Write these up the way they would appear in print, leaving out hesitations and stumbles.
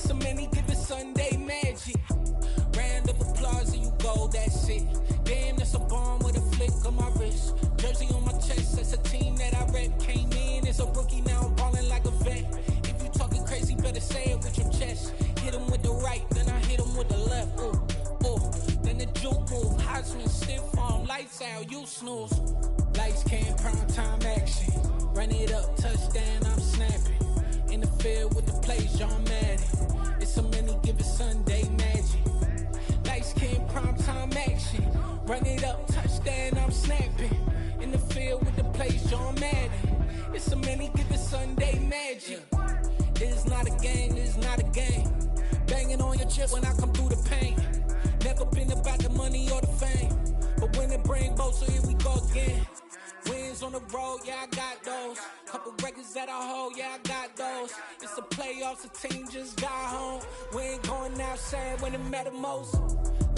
It's a many given Sunday magic. Round of applause and you go, that's it. Damn, that's a bomb with a flick on my wrist. Jersey on my chest, that's a team that I rep. Came in as a rookie, now I'm ballin' like a vet. If you talking crazy, better say it with your chest. Hit him with the right, then I hit him with the left. Then the juke move, Heisman, stiff arm, lights out, you snooze. Lights came, prime time action. Run it up, touchdown, I'm snapping. In the field with the plays, John Madden. It's a many given Sunday magic. Lights came, prime time action. Run it up, touchdown, I'm snapping. In the field with the plays, John Madden. It's a many given Sunday magic. It is not a game, it is not a game. Banging on your chip when I come through the paint. Never been about the money or the fame. But when it bring both, so here we go again. Wins on the road, yeah, I got those. Couple records that I hold, yeah, I got those. It's the playoffs, the team just got home. We ain't going outside when it matter most.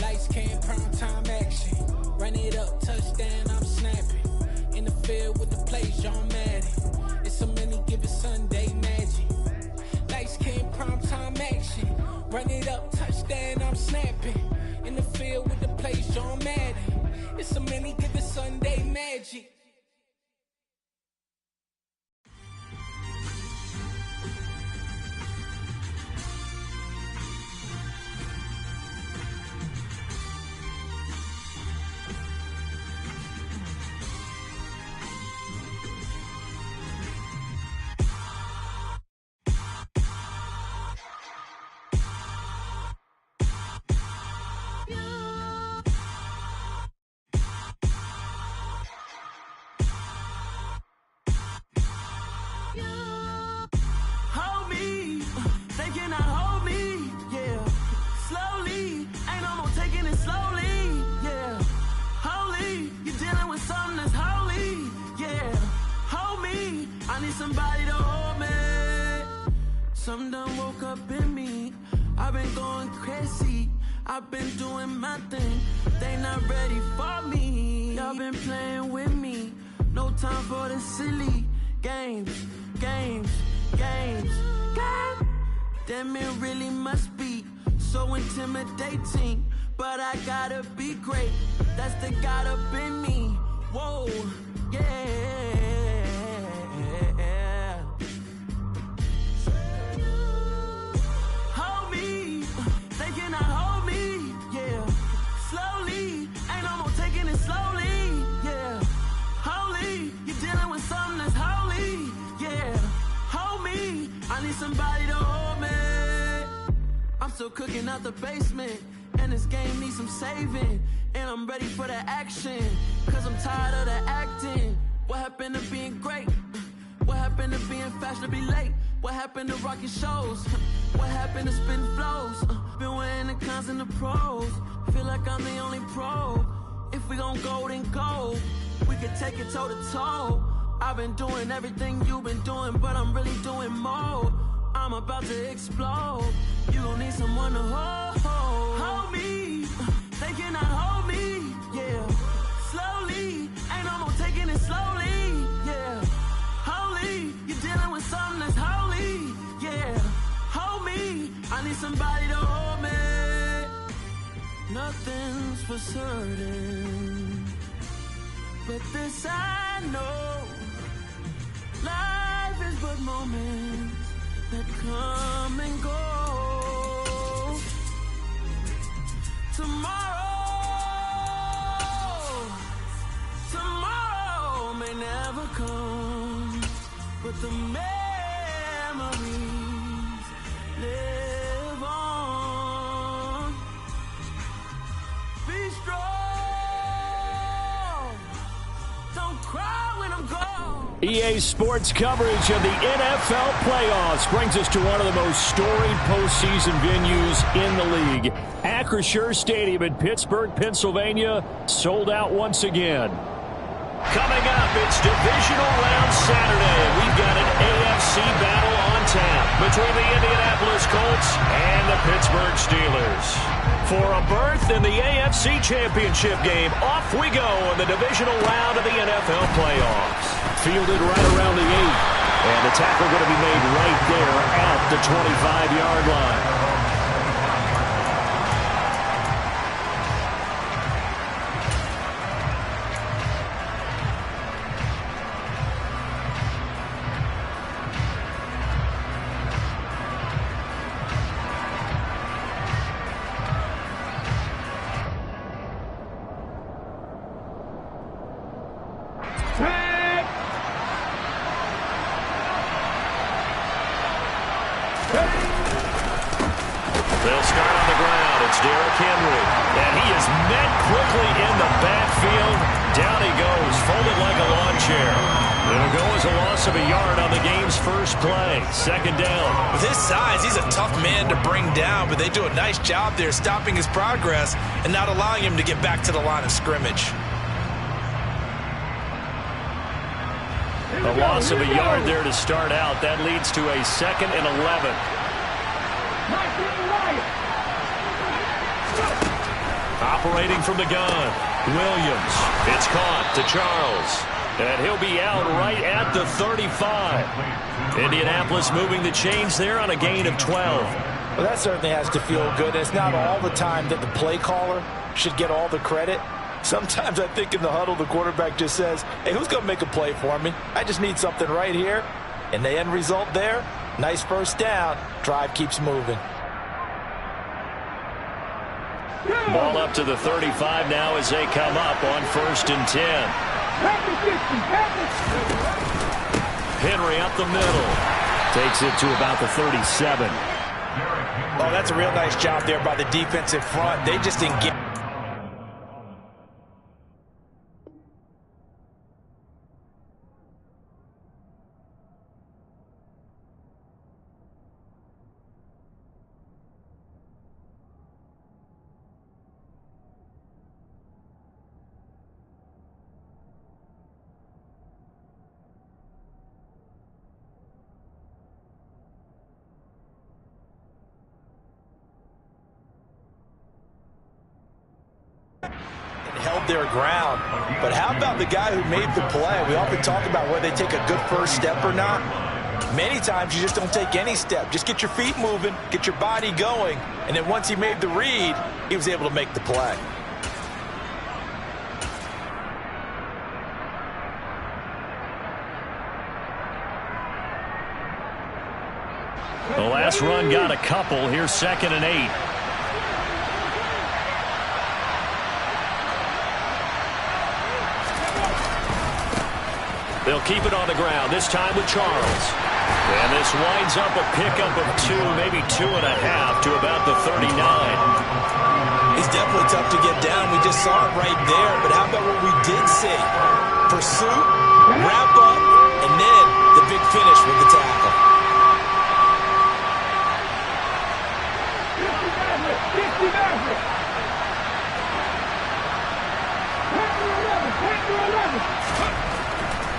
Lights came, prime time action. Run it up, touchdown, I'm snapping. In the field with the plays, John Madden. It's a many given Sunday magic. Lights came, prime time action. Run it up, touchdown, I'm snapping. In the field with the plays, John Madden. It's a many given Sunday magic. Hold me, they cannot hold me, yeah. Slowly, ain't no more taking it slowly, yeah. Holy, you're dealing with something that's holy, yeah. Hold me, I need somebody to hold me. Something done woke up in me, I've been going crazy. I've been doing my thing, they not ready for me. Y'all been playing with me, no time for the silly games. Damn, it really must be so intimidating, but I gotta be great, that's the God up in me. Whoa, yeah. Hold me, they cannot hold me, yeah. Slowly, ain't no more taking it slowly, yeah. Holy, you're dealing with something that's holy, yeah. Hold me, I need somebody to hold me. I'm still cooking out the basement, and this game needs some saving. And I'm ready for the action, cause I'm tired of the acting. What happened to being great? What happened to being fashionably late? What happened to rocking shows? What happened to spitting flows? Been wearing the cons and the pros. Feel like I'm the only pro. If we gon' go, then go. We could take it toe to toe. I've been doing everything you've been doing, but I'm really doing more. I'm about to explode. You gon' need someone to hold. Hold me, they cannot hold me, yeah. Slowly, ain't no more taking it slowly, yeah. Holy, you're dealing with something that's holy, yeah. Hold me, I need somebody to hold me. Nothing's for certain, but this I know. Life is but moments that come and go. Tomorrow may never come, but the memories live on. Be strong, don't cry when I'm gone. EA Sports coverage of the NFL playoffs brings us to one of the most storied postseason venues in the league. Acrisure Stadium in Pittsburgh, Pennsylvania, sold out once again. Coming up, it's Divisional Round Saturday. We've got an AFC battle on tap between the Indianapolis Colts and the Pittsburgh Steelers. For a berth in the AFC Championship game, off we go in the divisional round of the NFL playoffs. Fielded right around the 8. And the tackle going to be made right there at the 25-yard line. They'll start on the ground. It's Derrick Henry. And he is met quickly in the backfield. Down he goes, folded like a lawn chair. It'll go as a loss of a yard on the game's first play. Second down. With his size, he's a tough man to bring down, but they do a nice job there stopping his progress and not allowing him to get back to the line of scrimmage. A loss of a yard there to start out. That leads to a 2nd and 11. Operating from the gun, Williams. It's caught to Charles. And he'll be out right at the 35. Indianapolis moving the chains there on a gain of 12. Well, that certainly has to feel good. It's not all the time that the play caller should get all the credit. Sometimes I think in the huddle, the quarterback just says, hey, who's going to make a play for me? I just need something right here. And the end result there, nice first down. Drive keeps moving. Ball up to the 35 now as they come up on 1st and 10. Henry up the middle. Takes it to about the 37. Oh, that's a real nice job there by the defensive front. They just didn't get... held their ground. But how about the guy who made the play? We often talk about whether they take a good first step or not. Many times you just don't take any step. Just get your feet moving, get your body going, and then once he made the read, he was able to make the play. The last run got a couple. Here's 2nd and 8. They'll keep it on the ground, this time with Charles. And this winds up a pickup of 2, maybe 2.5 to about the 39. He's definitely tough to get down. We just saw it right there. But how about what we did see? Pursuit, wrap up, and then the big finish with the tackle.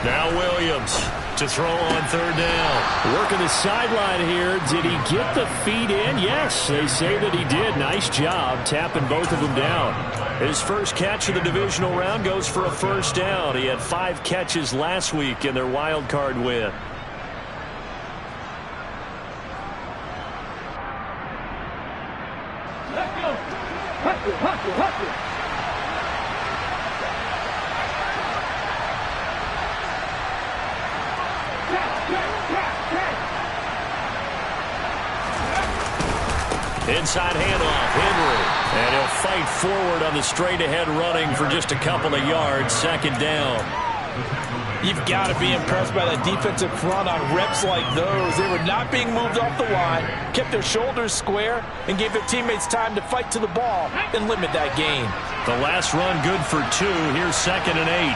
Now Williams to throw on 3rd down. Working the sideline here. Did he get the feet in? Yes, they say that he did. Nice job tapping both of them down. His first catch of the divisional round goes for a 1st down. He had 5 catches last week in their wild card win. Let's go. Hustle, hustle, hustle. Inside handoff, Henry. And he'll fight forward on the straight-ahead running for just a couple of yards. 2nd down. You've got to be impressed by that defensive front on reps like those. They were not being moved off the line, kept their shoulders square, and gave their teammates time to fight to the ball and limit that gain. The last run good for 2. Here's 2nd and 8.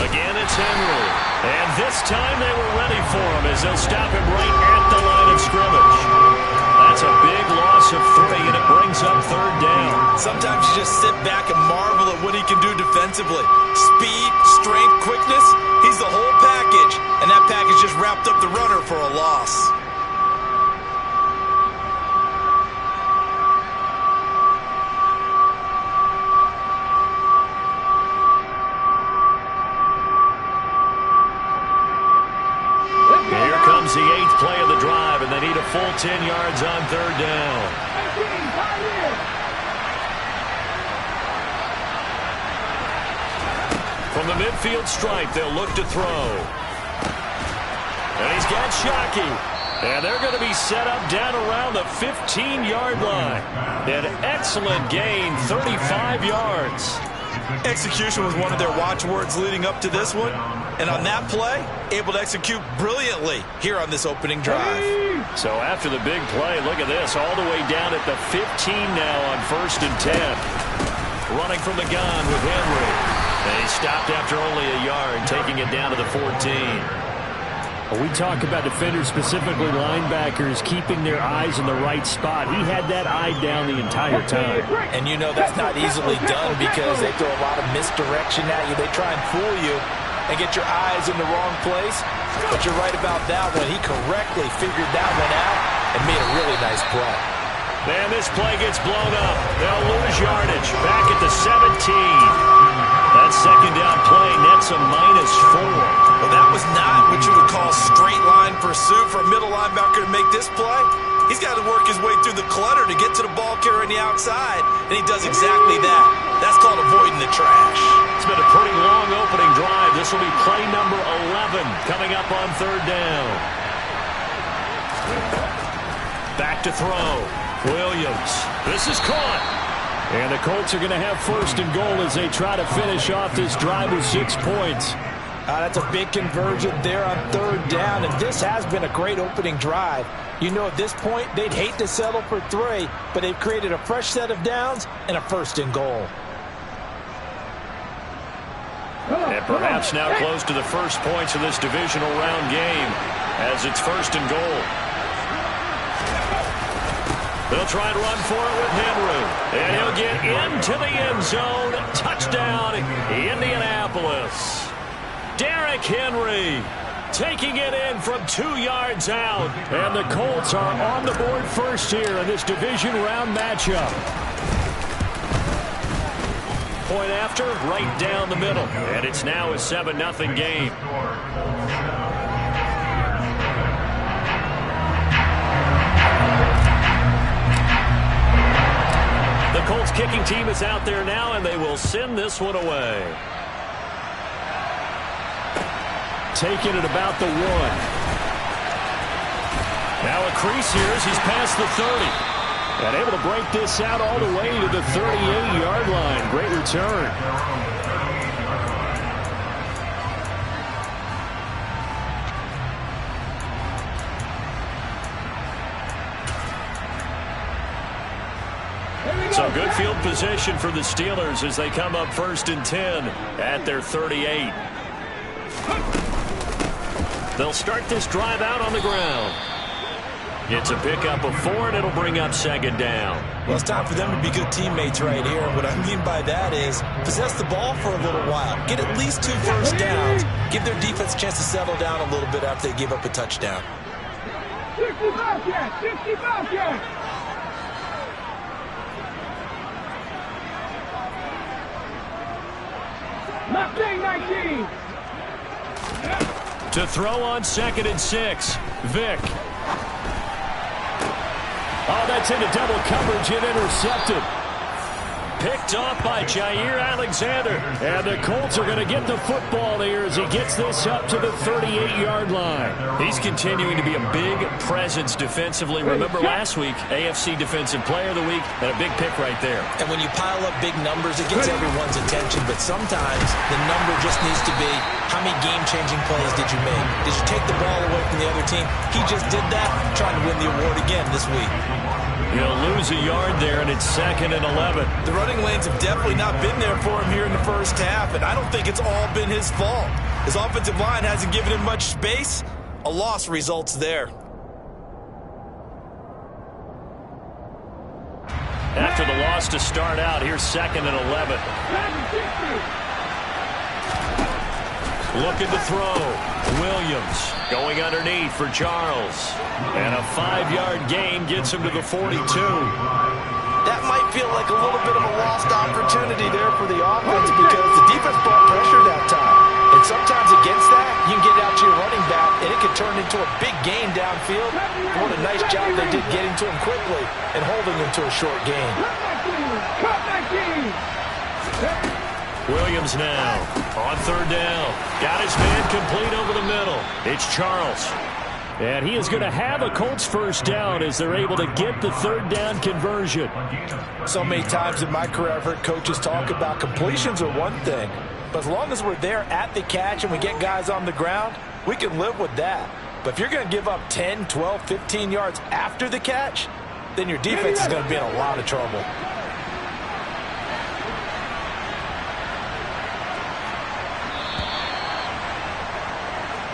Again, it's Henry. And this time they were ready for him as they'll stop him right at the line of scrimmage. That's a big loss of 3, and it brings up 3rd down. Sometimes you just sit back and marvel at what he can do defensively. Speed, strength, quickness, he's the whole package. And that package just wrapped up the runner for a loss. the 8th play of the drive, and they need a full 10 yards on 3rd down. From the midfield stripe, they'll look to throw. And he's got Shockey. And they're going to be set up down around the 15-yard line. An excellent gain, 35 yards. Execution was one of their watchwords leading up to this one. And on that play, able to execute brilliantly here on this opening drive. So after the big play, look at this, all the way down at the 15 now on 1st and 10. Running from the gun with Henry. And he stopped after only a yard, taking it down to the 14. Well, we talk about defenders, specifically linebackers, keeping their eyes in the right spot. He had that eye down the entire time. And you know that's not easily done because they throw a lot of misdirection at you. They try and fool you and get your eyes in the wrong place. But you're right about that one. He correctly figured that one out and made a really nice play. And this play gets blown up. They'll lose yardage. Back at the 17. That 2nd down play nets a -4. Well, that was not what you would call straight line pursuit for a middle linebacker to make this play. He's got to work his way through the clutter to get to the ball carrier on the outside, and he does exactly that. That's called avoiding the trash. It's been a pretty long opening drive. This will be play number 11 coming up on 3rd down. Back to throw. Williams. This is caught. And the Colts are going to have 1st and goal as they try to finish off this drive with 6 points. That's a big conversion there on 3rd down, and this has been a great opening drive. You know, at this point, they'd hate to settle for 3, but they've created a fresh set of downs and a 1st and goal. And perhaps now close to the first points of this divisional round game as it's 1st and goal. They'll try and run for it with Henry. And he'll get into the end zone. Touchdown, Indianapolis. Derrick Henry taking it in from 2 yards out. And the Colts are on the board first here in this division round matchup. Point after, right down the middle. And it's now a 7-0 game. The Colts kicking team is out there now, and they will send this one away. Taking it about the 1. Now a crease here as he's past the 30. And able to break this out all the way to the 38-yard line. Great return. So good field position for the Steelers as they come up 1st and 10 at their 38. They'll start this drive out on the ground. It's a pickup of 4, and it'll bring up 2nd down. Well, it's time for them to be good teammates right here. And what I mean by that is possess the ball for a little while. Get at least 2 first downs. Give their defense a chance to settle down a little bit after they give up a touchdown. 65 yards! 65 yards! Mustang 19! To throw on 2nd and 6. Vick. Oh, that's into double coverage and intercepted. Picked off by Jair Alexander. And the Colts are going to get the football here as he gets this up to the 38-yard line. He's continuing to be a big presence defensively. Remember last week, AFC Defensive Player of the Week, and a big pick right there. And when you pile up big numbers, it gets everyone's attention. But sometimes the number just needs to be, how many game-changing plays did you make? Did you take the ball away from the other team? He just did that, trying to win the award again this week. He'll lose a yard there, and it's 2nd and 11. The running lanes have definitely not been there for him here in the first half, and I don't think it's all been his fault. His offensive line hasn't given him much space. A loss results there. After the loss to start out, here's 2nd and 11. Looking to throw. Williams going underneath for Charles. And a 5-yard gain gets him to the 42. that might feel like a little bit of a lost opportunity there for the offense because the defense brought pressure that time. And sometimes against that, you can get out to your running back, and it could turn into a big gain downfield. What a nice job they did getting to him quickly and holding him to a short gain. Williams now on third down. Got his man complete over the middle. It's Charles. And he is going to have a Colts first down as they're able to get the third down conversion. So many times in my career I've heard coaches talk about completions are one thing, but as long as we're there at the catch and we get guys on the ground, we can live with that. But if you're going to give up 10, 12, 15 yards after the catch, then your defense is going to be in a lot of trouble.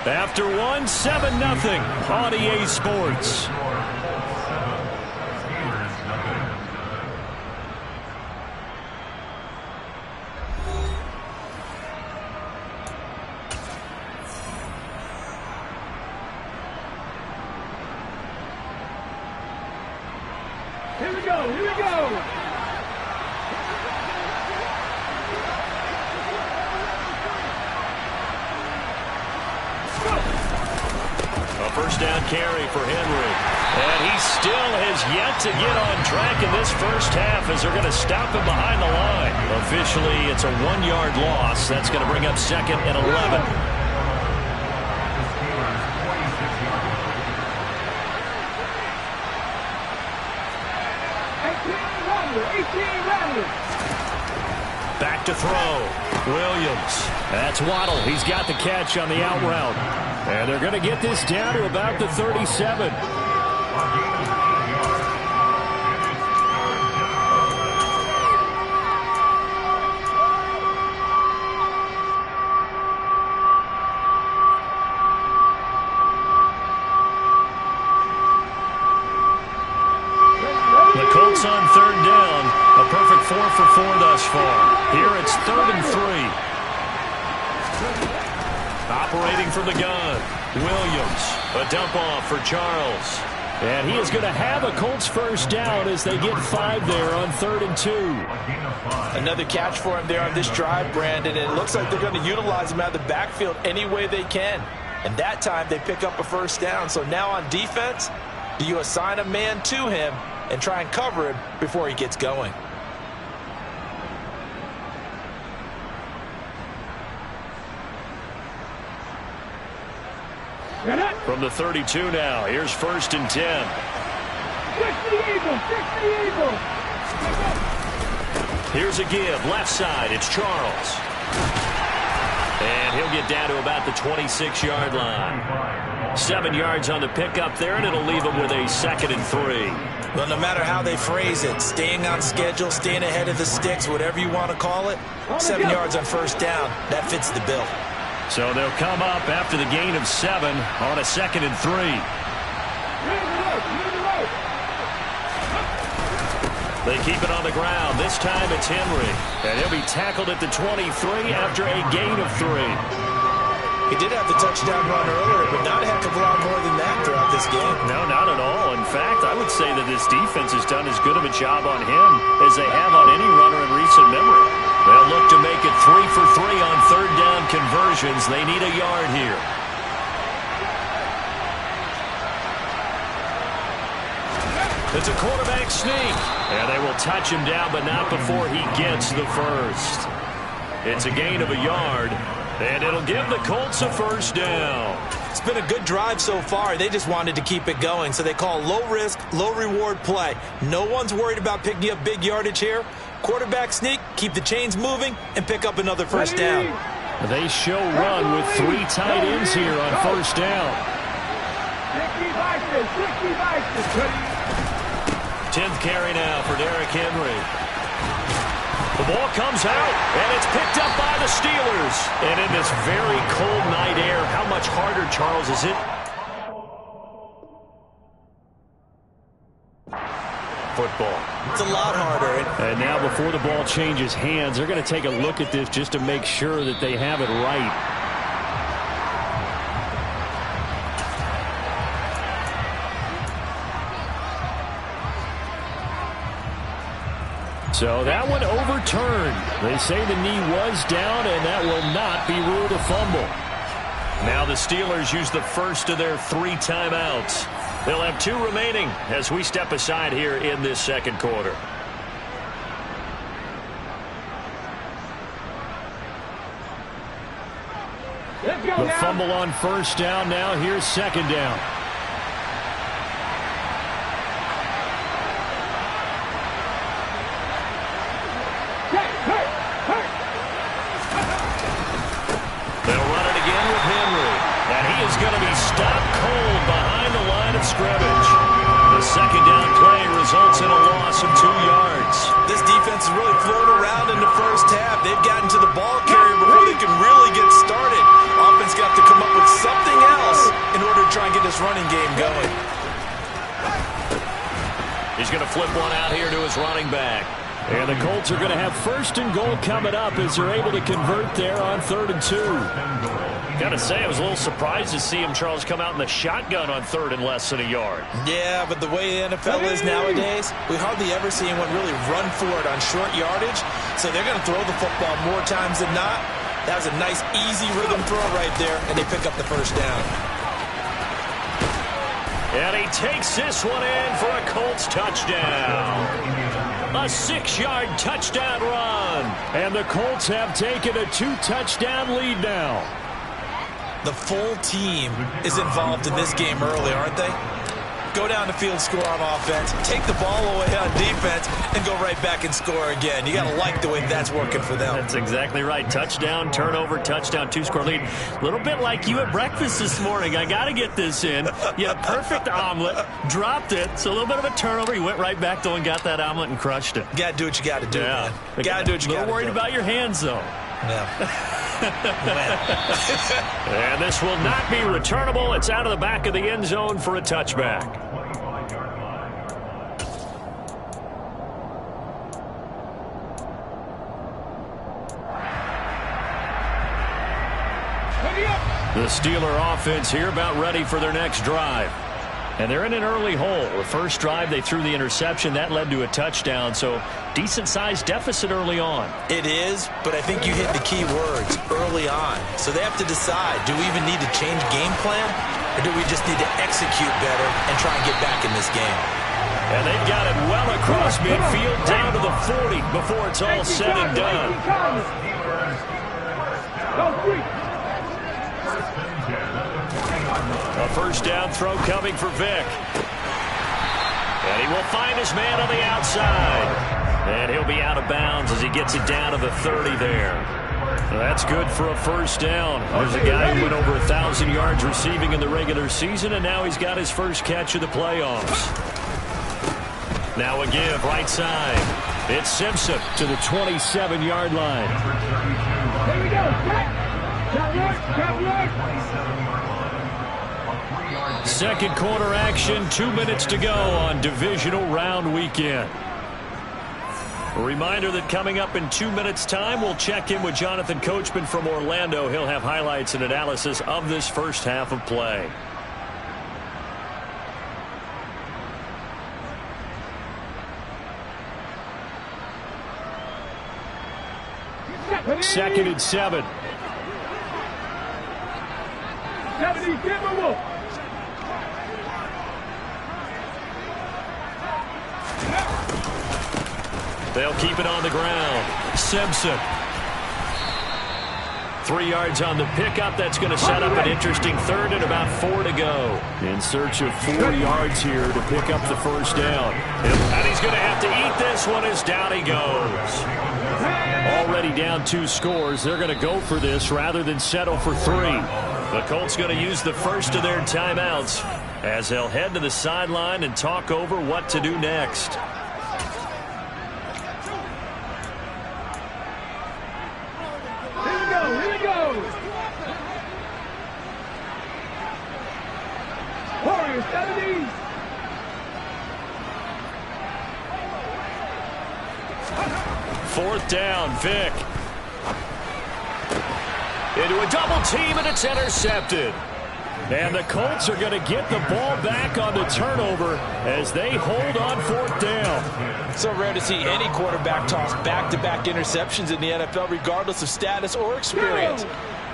After one, 7-0 on EA Sports. Here we go, here we go. A first down carry for Henry. And he still has yet to get on track in this first half as they're going to stop him behind the line. Officially, it's a 1-yard loss. That's going to bring up 2nd and 11. Back to throw. Williams. That's Waddle. He's got the catch on the out route. And they're going to get this down to about the 37. The Colts on third down. A perfect 4 for 4 thus far. Here it's 3rd and 3. Operating from the gun, Williams. A dump off for Charles. And he is going to have a Colts first down as they get 5 there on 3rd and 2. Another catch for him there on this drive, Brandon. And it looks like they're going to utilize him out of the backfield any way they can. And that time they pick up a first down. So now on defense, do you assign a man to him and try and cover him before he gets going? From the 32 now, here's 1st and 10. Here's a give, left side, it's Charles. And he'll get down to about the 26-yard line. 7 yards on the pickup there, and it'll leave him with a 2nd and 3. Well, no matter how they phrase it, staying on schedule, staying ahead of the sticks, whatever you want to call it, 7 yards on first down, that fits the bill. So they'll come up after the gain of 7 on a 2nd and 3. They keep it on the ground. This time it's Henry. And he'll be tackled at the 23 after a gain of 3. He did have the touchdown run earlier, but not a heck of a lot more than that throughout this game. No, not at all. In fact, I would say that this defense has done as good of a job on him as they have on any runner in recent memory. They'll look to make it 3 for 3 on third down conversions. They need a yard here. It's a quarterback sneak. And they will touch him down, but not before he gets the first. It's a gain of a yard, and it'll give the Colts a first down. It's been a good drive so far. They just wanted to keep it going, so they call low-risk, low-reward play. No one's worried about picking up big yardage here. Quarterback sneak, keep the chains moving, and pick up another first down. They show run with 3 tight ends here on first down. 10th carry now for Derrick Henry. The ball comes out, and it's picked up by the Steelers. And in this very cold night air, how much harder, Charles, is it? Football. It's a lot harder. And now before the ball changes hands, they're going to take a look at this just to make sure that they have it right. So that one overturned. They say the knee was down, and that will not be ruled a fumble. Now the Steelers use the first of their 3 timeouts. They'll have 2 remaining as we step aside here in this second quarter. The fumble on first down. Now here's second down. They'll run it again with Henry. And he is going to be stopped cold behind the line of scrimmage. The second down play results in a loss of 2 yards. This defense has really flown around in the first half. They've gotten to the ball carrier before they can really get started. Offense got to come up with something else in order to try and get this running game going. He's going to flip one out here to his running back. And the Colts are going to have first and goal coming up as they're able to convert there on 3rd and 2. Got to say, I was a little surprised to see him, Charles, come out in the shotgun on 3rd and less than a yard. Yeah, but the way the NFL is nowadays, we hardly ever see anyone really run for it on short yardage. So they're going to throw the football more times than not. That was a nice, easy rhythm throw right there, and they pick up the first down. And he takes this one in for a Colts touchdown. A 6-yard touchdown run. And the Colts have taken a 2-touchdown lead now. The full team is involved in this game early, aren't they? Go down the field, score on offense, take the ball away on defense, and go right back and score again. You got to like the way that's working for them. That's exactly right. Touchdown, turnover, touchdown, 2-score lead. A little bit like you at breakfast this morning. I got to get this in. You had a perfect omelet, dropped it, so a little bit of a turnover. You went right back, though, and got that omelet and crushed it. You got to do what you got to do, yeah. Man. Got to do what you got to do. A little worried about your hands, though. Yeah. And this will not be returnable. It's out of the back of the end zone for a touchback. The Steeler offense here about ready for their next drive. And they're in an early hole. The first drive, they threw the interception. That led to a touchdown, so decent-sized deficit early on. It is, but I think you hit the key words, early on. So they have to decide, do we even need to change game plan, or do we just need to execute better and try and get back in this game? And they've got it well across midfield down to the 40 before it's all said and done. A first down throw coming for Vick. And he will find his man on the outside. And he'll be out of bounds as he gets it down to the 30 there. Well, that's good for a first down. There's a guy who went over 1,000 yards receiving in the regular season, and now he's got his first catch of the playoffs. Now a give right side. It's Simpson to the 27-yard line. Here we go. Second quarter action, 2 minutes to go on divisional round weekend. A reminder that coming up in 2 minutes' time, we'll check in with Jonathan Coachman from Orlando. He'll have highlights and analysis of this first half of play. Second and 7. 70, They'll keep it on the ground. Simpson. 3 yards on the pickup. That's going to set up an interesting third and about 4 to go. In search of 4 yards here to pick up the first down. And he's going to have to eat this one as down he goes. Already down 2 scores. They're going to go for this rather than settle for 3. The Colts going to use the first of their timeouts as they'll head to the sideline and talk over what to do next. Fourth down, Vick. Into a double team, and it's intercepted. And the Colts are going to get the ball back on the turnover as they hold on 4th down. So rare to see any quarterback toss back-to-back interceptions in the NFL, regardless of status or experience.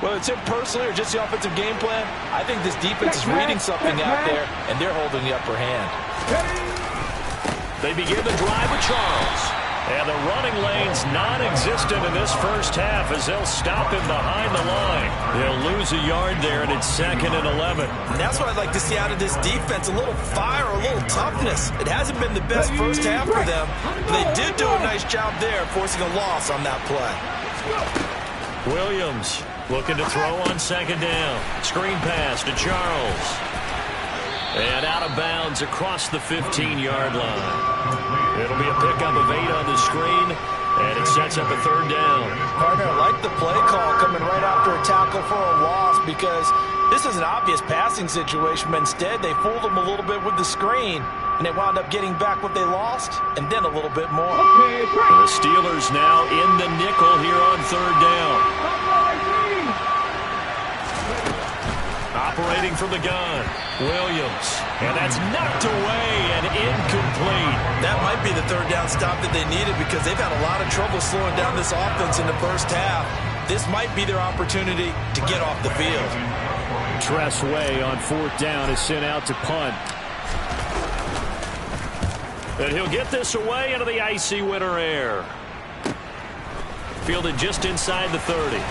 Whether it's him personally or just the offensive game plan, I think this defense is reading something out there, and they're holding the upper hand. They begin the drive with Charles. And the running lane's non-existent in this first half as they'll stop him behind the line. They'll lose a yard there, and it's 2nd and 11. And that's what I'd like to see out of this defense, a little fire, a little toughness. It hasn't been the best first half for them, but they did do a nice job there, forcing a loss on that play. Williams looking to throw on 2nd down. Screen pass to Charles. And out of bounds across the 15-yard line. It'll be a pickup of 8 on the screen, and it sets up a 3rd down. Partner, I like the play call coming right after a tackle for a loss because this is an obvious passing situation, but instead they fooled them a little bit with the screen, and they wound up getting back what they lost, and then a little bit more. The Steelers now in the nickel here on 3rd down. Operating from the gun, Williams. And that's knocked away and incomplete. That might be the 3rd down stop that they needed because they've had a lot of trouble slowing down this offense in the first half. This might be their opportunity to get off the field. Tress Way on 4th down is sent out to punt. And he'll get this away into the icy winter air. Fielded just inside the 30.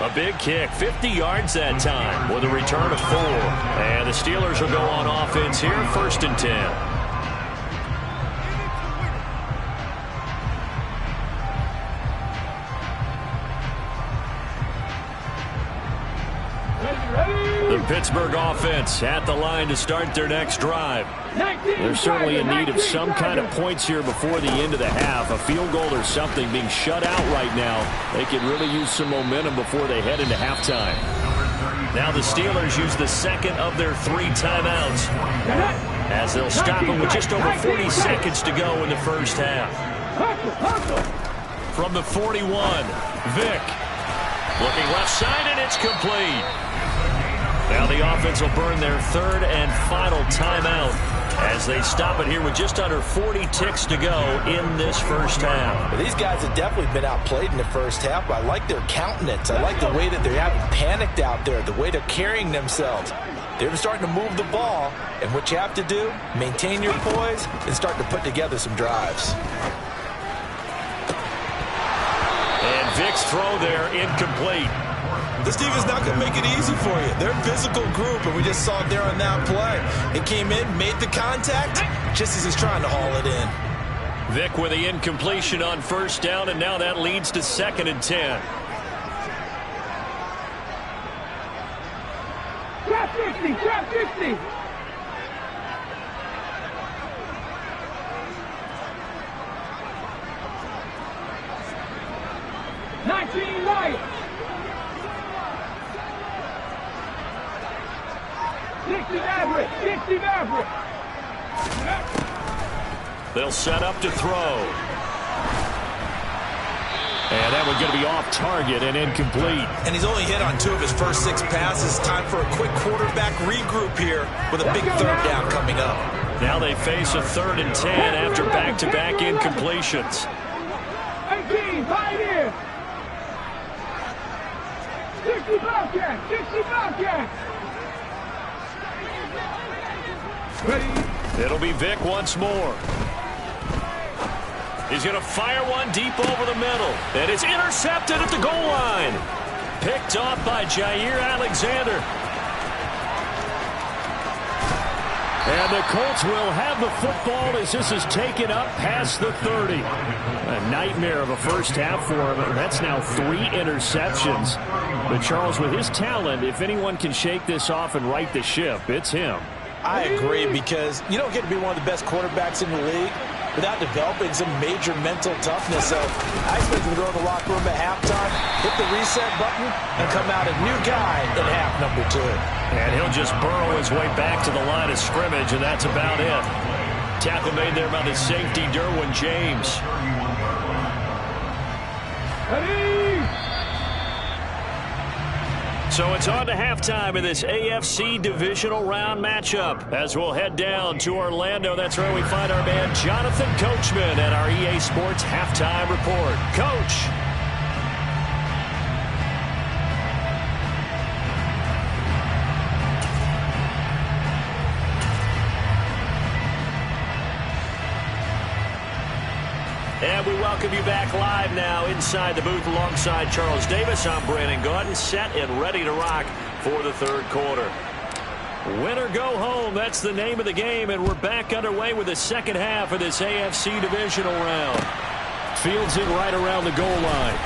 A big kick, 50 yards that time with a return of 4. And the Steelers will go on offense here, 1st and 10. The Pittsburgh offense at the line to start their next drive. They're certainly in need of some kind of points here before the end of the half. A field goal or something being shut out right now. They could really use some momentum before they head into halftime. Now the Steelers use the 2nd of their 3 timeouts as they'll stop them with just over 40 seconds to go in the first half. From the 41, Vick. Looking left side, and it's complete. Now the offense will burn their 3rd and final timeout as they stop it here with just under 40 ticks to go in this first half. Well, these guys have definitely been outplayed in the first half, but I like their countenance. I like the way that they haven't panicked out there, the way they're carrying themselves. They're starting to move the ball, and what you have to do, maintain your poise and start to put together some drives. And Vick's throw there incomplete. This defense not going to make it easy for you. They're a physical group, and we just saw it there on that play. It came in, made the contact, just as he's trying to haul it in. Vick with the incompletion on 1st down, and now that leads to 2nd and 10. Trap 50, trap 50. Lions. 60 average, 60 average. They'll set up to throw. And that one's going to be off target and incomplete. And he's only hit on 2 of his first 6 passes. Time for a quick quarterback regroup here with a big 3rd down coming up. Now they face a 3rd and 10 after back-to-back incompletions. 18, right in. 60 Bobcats, 60 Bobcats. It'll be Vick once more. He's going to fire one deep over the middle. And it's intercepted at the goal line. Picked off by Jair Alexander. And the Colts will have the football as this is taken up past the 30. A nightmare of a first half for him. That's now 3 interceptions. But Charles, with his talent, if anyone can shake this off and right the ship, it's him. I agree, because you don't get to be one of the best quarterbacks in the league without developing some major mental toughness. So I expect him to go to the locker room at halftime, hit the reset button, and come out a new guy in half number 2. And he'll just burrow his way back to the line of scrimmage, and that's about it. Tackle made there by the safety, Derwin James. So it's on to halftime in this AFC divisional round matchup as we'll head down to Orlando. That's where we find our man Jonathan Coachman at our EA Sports halftime report. Coach. And we welcome you back live now inside the booth alongside Charles Davis. I'm Brandon Gaudin, set and ready to rock for the third quarter. Win or go home, that's the name of the game, and we're back underway with the second half of this AFC divisional round. Fields it right around the goal line.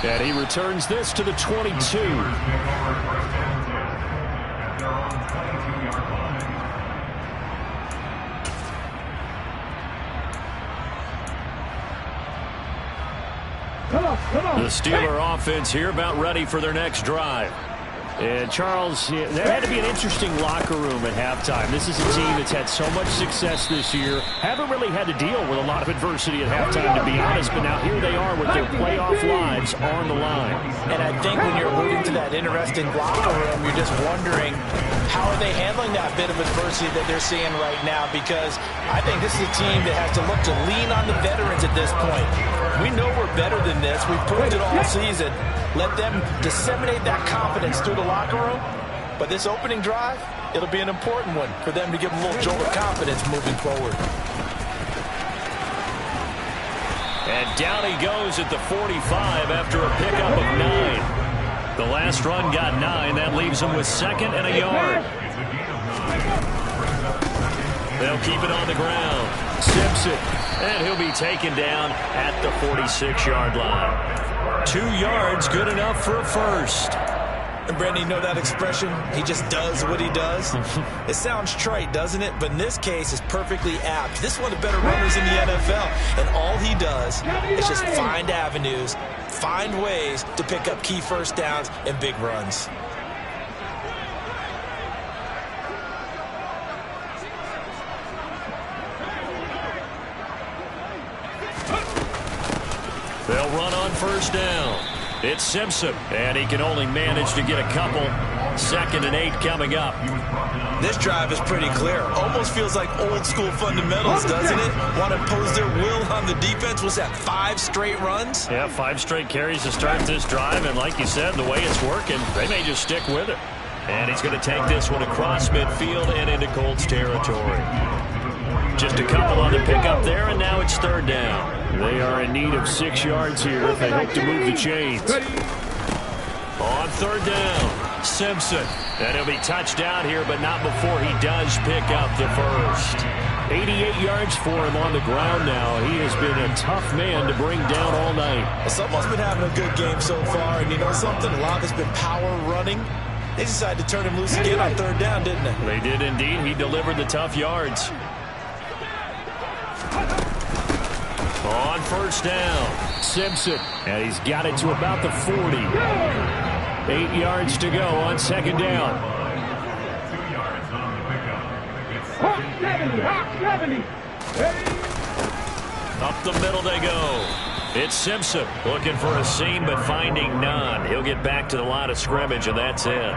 And he returns this to the 22. The Steeler offense here about ready for their next drive. And Charles, there had to be an interesting locker room at halftime. This is a team that's had so much success this year. Haven't really had to deal with a lot of adversity at halftime, to be honest. But now here they are with their playoff lives on the line. And I think when you're alluding to that interesting locker room, you're just wondering how are they handling that bit of adversity that they're seeing right now, because I think this is a team that has to look to lean on the veterans at this point. We know we're better than this. We've proved it all season. Let them disseminate that confidence through the locker room. But this opening drive, it'll be an important one for them to give them a little jolt of confidence moving forward. And down he goes at the 45 after a pickup of 9. The last run got 9. That leaves him with second and a yard. They'll keep it on the ground. Simpson. And he'll be taken down at the 46-yard line. 2 yards, good enough for a first. And Brandon, you know that expression? He just does what he does. It sounds trite, doesn't it? But in this case, it's perfectly apt. This is one of the better runners in the NFL. And all he does is just find avenues, find ways to pick up key first downs and big runs. They'll run on first down. It's Simpson, and he can only manage to get a couple. 2nd and 8 coming up. This drive is pretty clear. Almost feels like old school fundamentals, doesn't it? Want to impose their will on the defense. Was that 5 straight runs? Yeah, 5 straight carries to start this drive, and like you said, the way it's working, they may just stick with it. And he's going to take this one across midfield and into Colts territory. Just a couple on the pickup there, and now it's 3rd down. They are in need of 6 yards here if they hope to move the chains. On 3rd down, Simpson. And he'll be touched down here, but not before he does pick up the first. 88 yards for him on the ground now. He has been a tough man to bring down all night. Well, someone's been having a good game so far, and you know something? A lot of it's been power running. They decided to turn him loose again on 3rd down, didn't they? They did indeed. He delivered the tough yards. On 1st down, Simpson, and he's got it to about the 40. 8 yards to go on 2nd down. Up the middle they go. It's Simpson looking for a seam but finding none. He'll get back to the line of scrimmage, and that's it.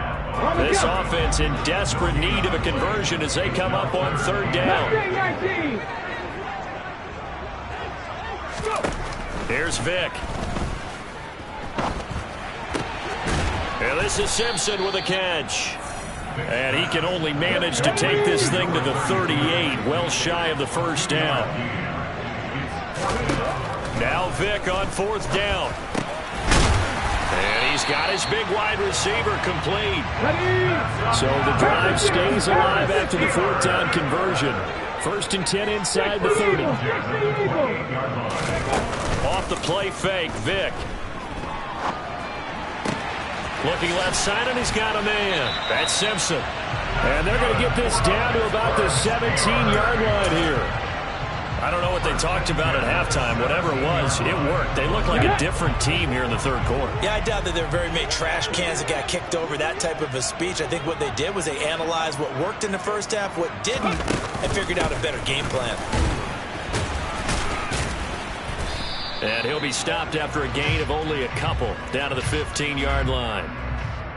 This offense in desperate need of a conversion as they come up on 3rd down. Here's Vick. And this is Simpson with a catch. And he can only manage to take this thing to the 38, well shy of the 1st down. Now Vick on 4th down. And he's got his big wide receiver complete. So the drive stays alive after the 4th down conversion. 1st and 10 inside the 30. Off the play fake, Vick. Looking left side, and he's got a man. That's Simpson. And they're going to get this down to about the 17-yard line here. I don't know what they talked about at halftime. Whatever it was, it worked. They look like a different team here in the 3rd quarter. Yeah, I doubt that there are very many trash cans that got kicked over, that type of a speech. I think what they did was they analyzed what worked in the 1st half, what didn't, and figured out a better game plan. And he'll be stopped after a gain of only a couple down to the 15-yard line.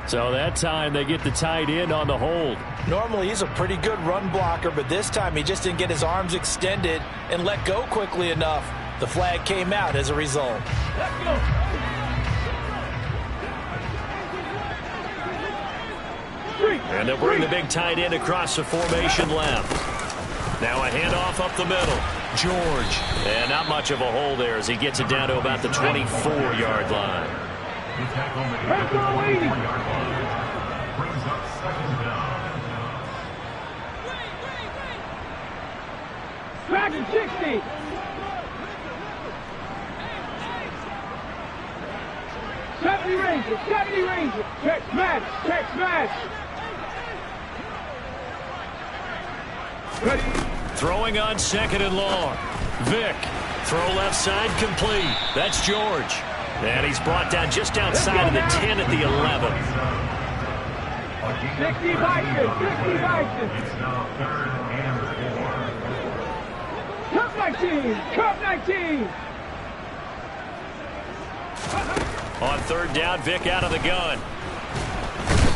So that time they get the tight end on the hold. Normally he's a pretty good run blocker, but this time he just didn't get his arms extended and let go quickly enough. The flag came out as a result. Let's go. And they'll bring the big tight end across the formation left. Now a handoff up the middle. George. And not much of a hole there as he gets it down to about the 24-yard line. Let's go, lady. Brings up second down. Dragon 60. Seventy Rangers. Check smash. Ready. Throwing on second and long. Vic. Throw left side complete. That's George. And he's brought down just outside of the 10 at the 11. 60 Vikings. It's now 3rd and 4. Cup 19. On third down, Vic out of the gun.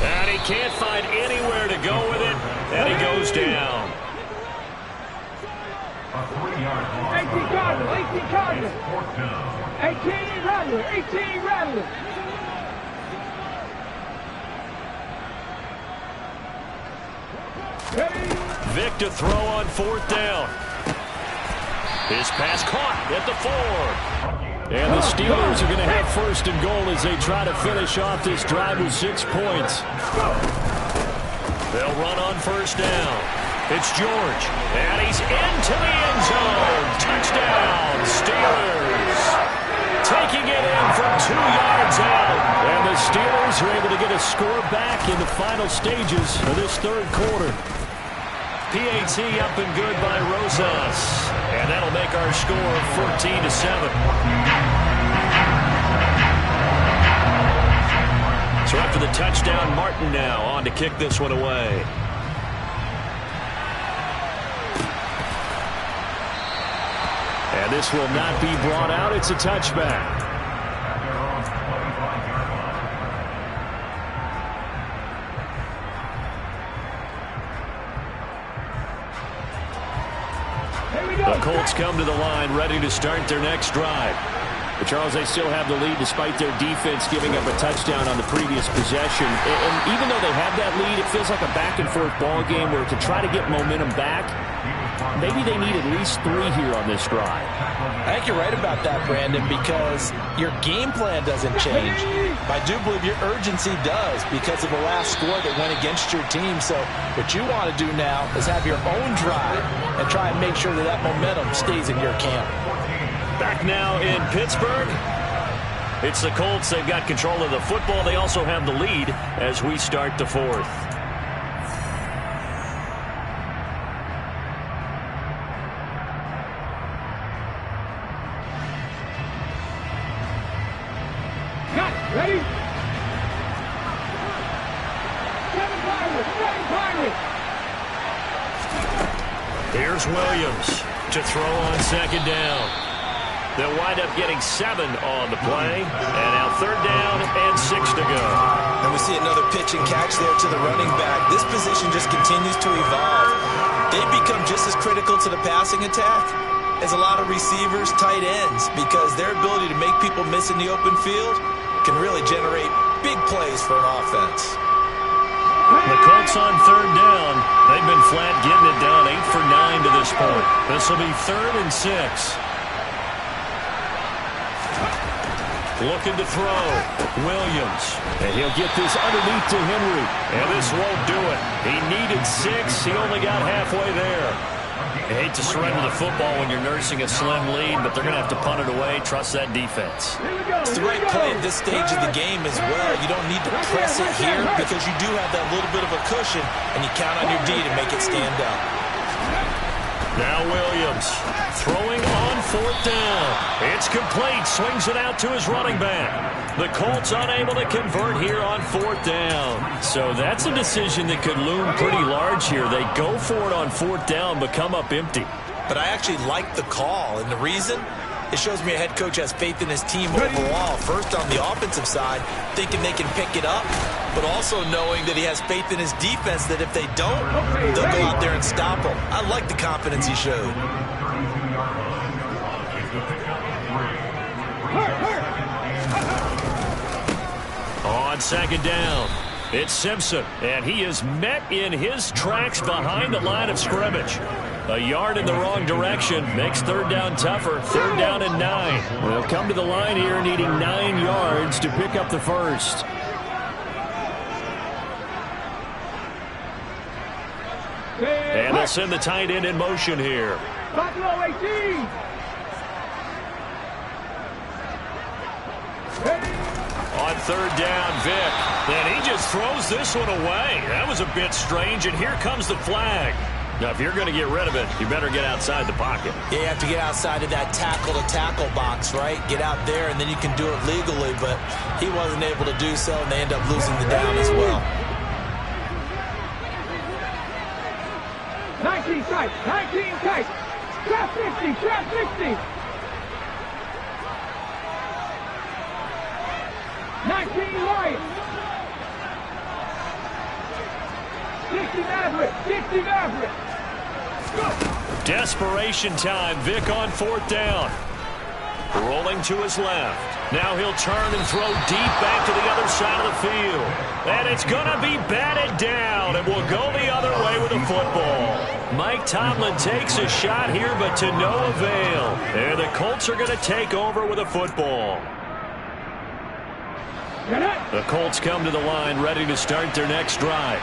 And he can't find anywhere to go with it. And he goes down. A 3-yard loss. 18 Cardinals. 4th down. 18 Rattler. Ready. Vic to throw on fourth down. His pass caught at the 4. And the Steelers are going to have first and goal as they try to finish off this drive with 6 points. They'll run on first down. It's George. And he's into the end zone. Touchdown, Steelers. Taking it in from 2 yards out. And the Steelers are able to get a score back in the final stages of this third quarter. PAT up and good by Rosas. And that'll make our score 14-7. So after the touchdown, Martin now on to kick this one away. And this will not be brought out. It's a touchback. The Colts come to the line ready to start their next drive. But Charles, they still have the lead despite their defense giving up a touchdown on the previous possession. And even though they have that lead, it feels like a back-and-forth ball game where to try to get momentum back, maybe they need at least 3 here on this drive. I think you're right about that, Brandon, because your game plan doesn't change. I do believe your urgency does because of the last score that went against your team. So what you want to do now is have your own drive and try and make sure that that momentum stays in your camp. Back now in Pittsburgh. It's the Colts. They've got control of the football. They also have the lead as we start the fourth. Ready? 7 Pirates. Here's Williams to throw on second down. They'll wind up getting 7 on the play. And now third down and 6 to go. And we see another pitch and catch there to the running back. This position just continues to evolve. They become just as critical to the passing attack as a lot of receivers, tight ends, because their ability to make people miss in the open field can really generate big plays for an offense. The Colts on third down. They've been flat getting it down 8 for 9 to this point. This will be 3rd and 6. Looking to throw. Williams. And he'll get this underneath to Henry. And this won't do it. He needed 6. He only got halfway there. I hate to surrender the football when you're nursing a slim lead, but they're going to have to punt it away. Trust that defense. It's the right play at this stage of the game as well. You don't need to press it here because you do have that little bit of a cushion, and you count on your D to make it stand up. Now Williams throwing on fourth down. It's complete. Swings it out to his running back. The Colts unable to convert here on fourth down. So that's a decision that could loom pretty large here. They go for it on fourth down but come up empty. But I actually like the call, and the reason? It shows me a head coach has faith in his team overall. First on the offensive side, thinking they can pick it up, but also knowing that he has faith in his defense that if they don't, they'll go out there and stop them. I like the confidence he showed. On second down, it's Simpson, and he is met in his tracks behind the line of scrimmage. A yard in the wrong direction makes third down tougher. Third down and 9. They'll come to the line here needing 9 yards to pick up the first. And they'll send the tight end in motion here. Buffalo 18. On third down, Vic. And he just throws this one away. That was a bit strange, and here comes the flag. Now, if you're going to get rid of it, you better get outside the pocket. Yeah, you have to get outside of that tackle-to-tackle box, right? Get out there, and then you can do it legally, but he wasn't able to do so, and they end up losing the down as well. 19 tight. 19 tight. Trap 50. Trap 50. 19 Lions. 60 Maverick. 60 Maverick. Desperation time. Vic on fourth down. Rolling to his left. Now he'll turn and throw deep back to the other side of the field. And it's going to be batted down, and will go the other way with the football. Mike Tomlin takes a shot here, but to no avail. And the Colts are going to take over with a football. The Colts come to the line ready to start their next drive.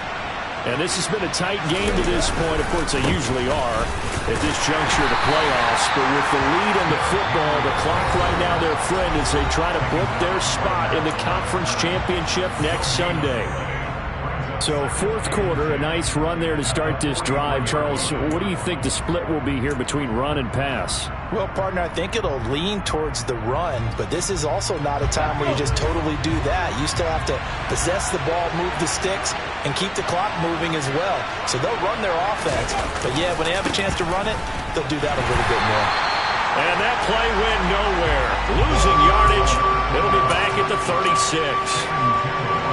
And this has been a tight game to this point. Of course, they usually are at this juncture of the playoffs. But with the lead in the football, the clock right now their friend as they try to book their spot in the conference championship next Sunday. So fourth quarter, a nice run there to start this drive. Charles, what do you think the split will be here between run and pass? Well, partner, I think it'll lean towards the run, but this is also not a time where you just totally do that. You still have to possess the ball, move the sticks, and keep the clock moving as well. So they'll run their offense, but yeah, when they have a chance to run it, they'll do that a little bit more. And that play went nowhere. Losing yardage. It'll be back at the 36.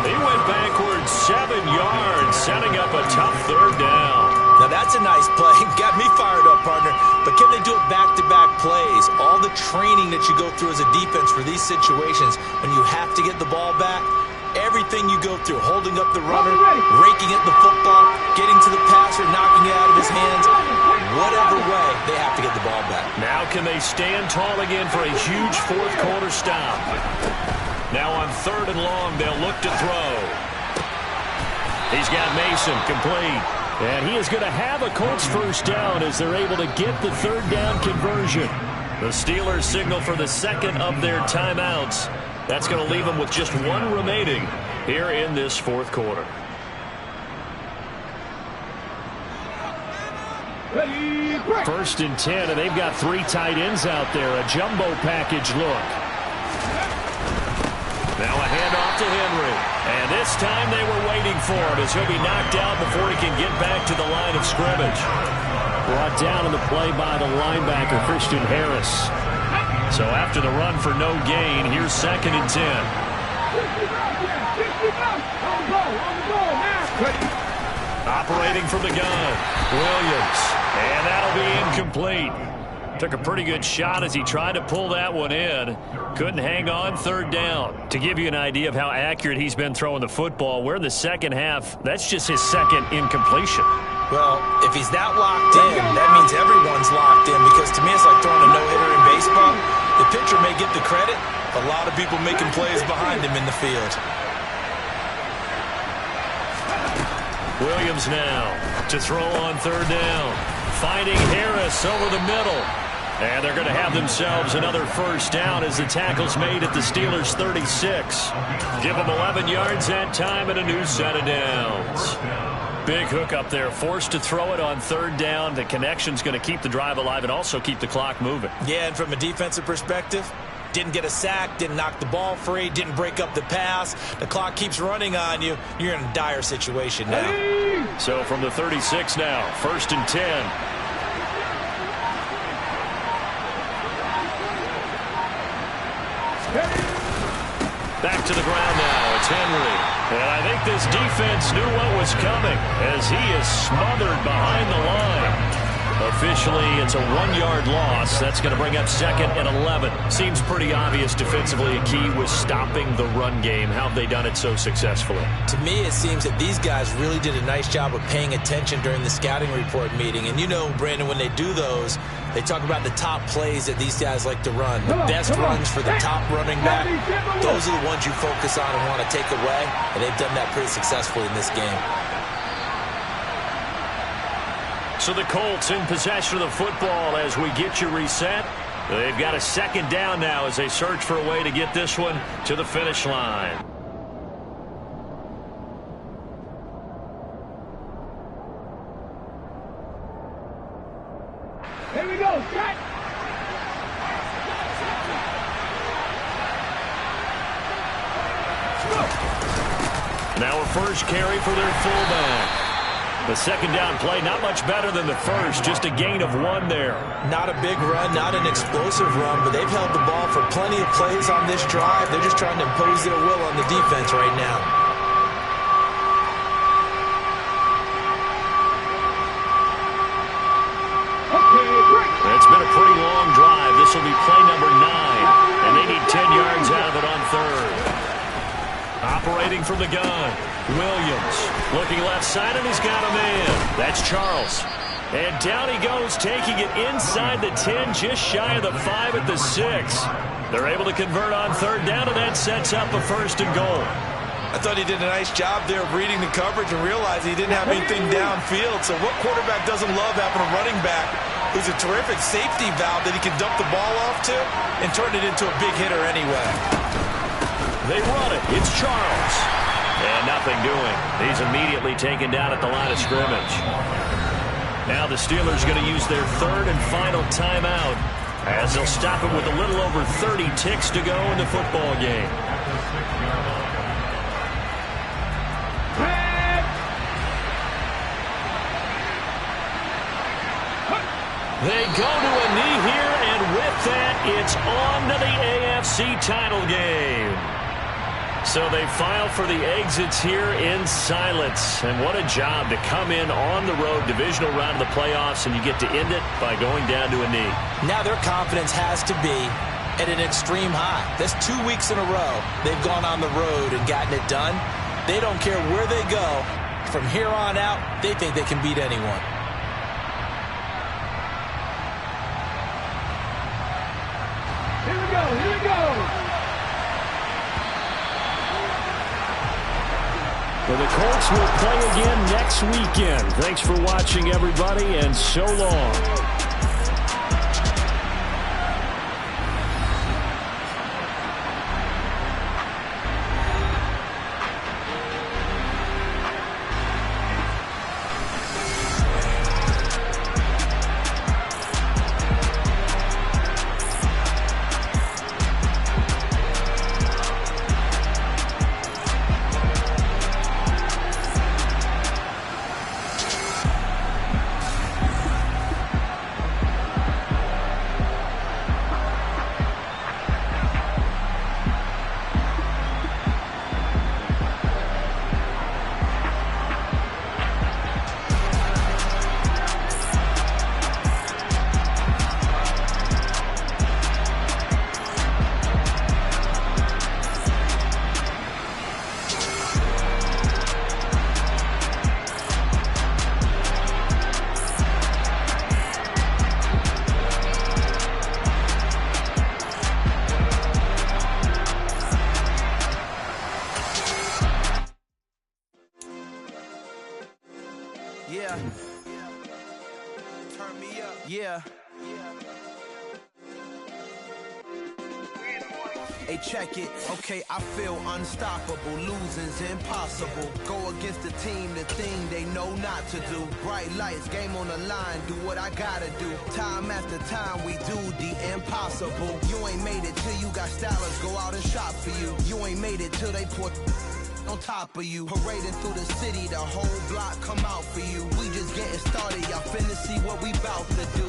He went backwards 7 yards, setting up a tough third down. Now that's a nice play. Got me fired up, partner. But can they do it back-to-back plays? All the training that you go through as a defense for these situations, when you have to get the ball back, everything you go through, holding up the runner, raking at the football, getting to the passer, knocking it out of his hands, whatever way, they have to get the ball back. Now can they stand tall again for a huge fourth quarter stop? Now on third and long, they'll look to throw. He's got Mason complete. And he is going to have a Colts first down as they're able to get the third down conversion. The Steelers signal for the second of their timeouts. That's going to leave them with just one remaining here in this fourth quarter. First and 10, and they've got 3 tight ends out there. A jumbo package look. Now a handoff to Henry. And this time they were waiting for him as he'll be knocked out before he can get back to the line of scrimmage. Brought down in the play by the linebacker, Christian Harris. So after the run for no gain, here's second and 10. Operating from the gun, Williams. And that'll be incomplete. Took a pretty good shot as he tried to pull that one in. Couldn't hang on third down. To give you an idea of how accurate he's been throwing the football, we're in the second half. That's just his second incompletion. Well, if he's that locked in, that means everyone's locked in, because to me it's like throwing a no-hitter in baseball. The pitcher may get the credit. A lot of people making plays behind him in the field. Williams now to throw on third down. Finding Harris over the middle. And they're going to have themselves another first down as the tackle's made at the Steelers' 36. Give them 11 yards that time and a new set of downs. Big hook up there, forced to throw it on third down. The connection's going to keep the drive alive and also keep the clock moving. Yeah, and from a defensive perspective, didn't get a sack, didn't knock the ball free, didn't break up the pass. The clock keeps running on you. You're in a dire situation now. So from the 36 now, first and 10. Back to the ground now. It's Henry. And I think this defense knew what was coming as he is smothered behind the line. Officially, it's a 1-yard loss. That's going to bring up 2nd and 11. Seems pretty obvious defensively. A key was stopping the run game. How have they done it so successfully? To me, it seems that these guys really did a nice job of paying attention during the scouting report meeting. And you know, Brandon, when they do those, they talk about the top plays that these guys like to run. The best runs for the top running back. Those are the ones you focus on and want to take away. And they've done that pretty successfully in this game. So the Colts in possession of the football as we get you reset. They've got a 2nd down now as they search for a way to get this one to the finish line. Here we go, set. Now a first carry for their fullback. The 2nd down play, not much better than the first, just a gain of 1 there. Not a big run, not an explosive run, but they've held the ball for plenty of plays on this drive. They're just trying to impose their will on the defense right now. It's been a pretty long drive. This will be play number 9, and they need 10 yards out of it on 3rd. Operating from the gun, Williams looking left side, and he's got a man. That's Charles. And down he goes, taking it inside the 10, just shy of the 5 at the 6. They're able to convert on 3rd down, and that sets up a 1st and goal. I thought he did a nice job there of reading the coverage and realizing he didn't have anything downfield. So what quarterback doesn't love having a running back who's a terrific safety valve that he can dump the ball off to and turn it into a big hitter anyway? They run it. It's Charles. And nothing doing. He's immediately taken down at the line of scrimmage. Now the Steelers are going to use their 3rd and final timeout as they'll stop it with a little over 30 ticks to go in the football game. They go to a knee here, and with that, it's on to the AFC title game. So they file for the exits here in silence. And what a job to come in on the road, divisional round of the playoffs, and you get to end it by going down to a knee. Now their confidence has to be at an extreme high. That's 2 weeks in a row they've gone on the road and gotten it done. They don't care where they go. From here on out, they think they can beat anyone. Here we go, here we go. Well, the Colts will play again next weekend. Thanks for watching, everybody, and so long. Yeah. Turn me up. Yeah. Hey, check it. Okay, I feel unstoppable. Losing's impossible. Go against the team, the thing they know not to do. Bright lights, game on the line. Do what I gotta do. Time after time, we do the impossible. You ain't made it till you got stylers. Go out and shop for you. You ain't made it till they put on top of you. Parading through the city, the whole block come out for you. We just getting started. Y'all finna see what we bout to do.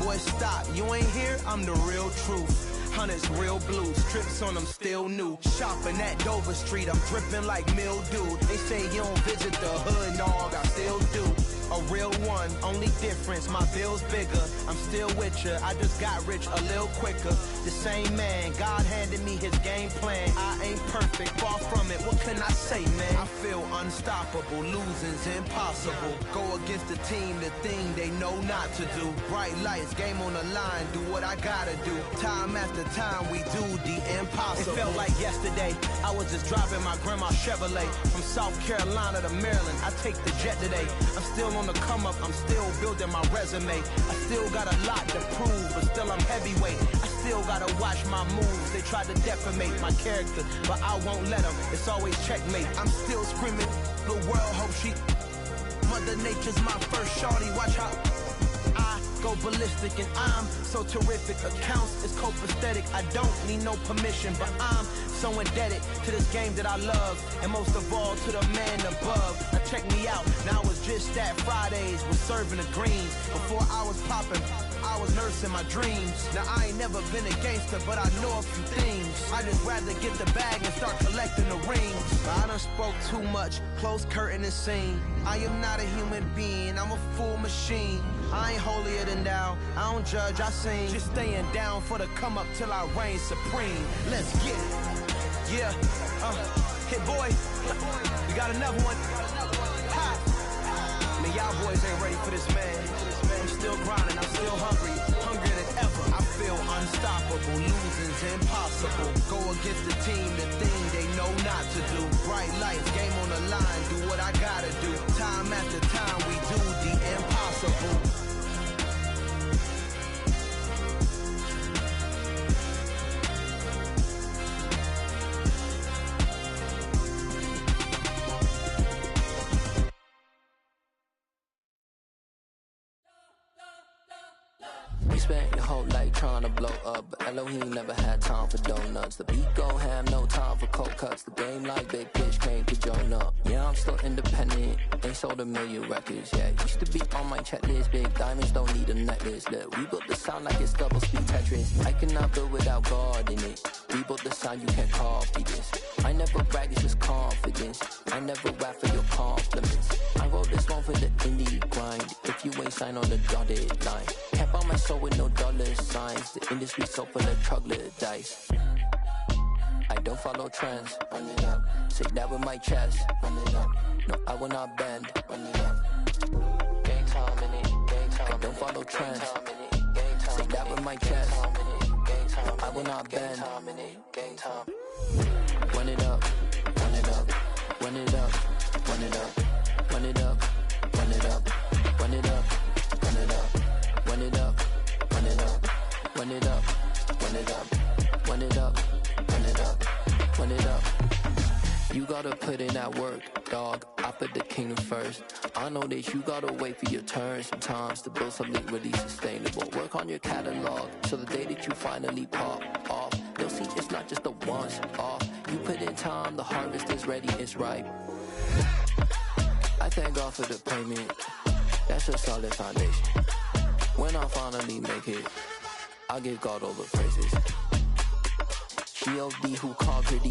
Boy, stop. You ain't here? I'm the real truth. Hunters, real blue, strips on them still new. Shopping at Dover Street, I'm dripping like mildew. They say you don't visit the hood, dog, I still do. A real one, only difference, my bill's bigger. I'm still with ya, I just got rich a little quicker. The same man, God handed me his game plan. I ain't perfect, far from it, what can I say, man? I feel unstoppable, losing's impossible. Go against the team, the thing they know not to do. Bright lights, game on the line, do what I gotta do. Time after time, we do the impossible. It felt like yesterday, I was just driving my grandma's Chevrolet. From South Carolina to Maryland, I take the jet today. I'm still on the come up, I'm still building my resume. I still got a lot to prove, but still I'm heavyweight. I still gotta watch my moves. They try to defamate my character, but I won't let them. It's always checkmate. I'm still screaming, the world hope she. Mother Nature's my first shorty, watch how I go ballistic and I'm so terrific. Accounts is copacetic, I don't need no permission, but I'm so indebted to this game that I love, and most of all to the man above. Now check me out, now it's just that Fridays was serving the greens. Before I was popping, I was nursing my dreams. Now I ain't never been a gangster, but I know a few things. I just rather get the bag and start collecting the rings. I done spoke too much, close curtain and scene. I am not a human being, I'm a full machine. I ain't holier than thou, I don't judge, I sing. Just staying down for the come up till I reign supreme. Let's get it. Yeah, hit boy, we got another one. Ha! Man, y'all boys ain't ready for this, man. I'm still grinding, I'm still hungry, hungrier than ever. I feel unstoppable, losing's impossible. Go against the team, the thing they know not to do. Bright lights, game on the line, do what I gotta do. Time after time, we do the impossible. Spent your whole life trying to blow up, but Elohim never had time for donuts. The beat gon' have no time for cold cuts. The game like Big Pitch came to join up. Yeah, I'm still independent, ain't sold a million records yet. Used to be on my checklist, big diamonds don't need a necklace. Look, we built the sound like it's double speed Tetris. I cannot build without God in it. We built the sound, you can't copy this. I never brag, it's just confidence. I never rap for your compliments. I wrote this one for the indie grind. If you ain't signed on the dotted line, can't buy my soul with no dollar signs. The industry so full of troglodytes. I don't follow trends. Run it up. Say that with my chest. Run it up. No, I will not bend. Run it up. Gang time in it. Gang time. I don't follow trends. Say that with my chest. No, I will not bend. Gang time. Run it up. Run it up. Run it up. Run it up. Run it up. Run it up. Run it up. Run it up. Run it up. Run it up. Run it up. Run it up. Run it up. Run it up. Run it up. You gotta put in that work, dog. I put the kingdom first. I know that you gotta wait for your turn sometimes to build something really sustainable. Work on your catalog so the day that you finally pop off, you'll see it's not just a once off. You put in time, the harvest is ready, it's ripe. I thank God for the payment. That's a solid foundation. When I finally make it, I'll give God all the praises. G.O.D. who conquered these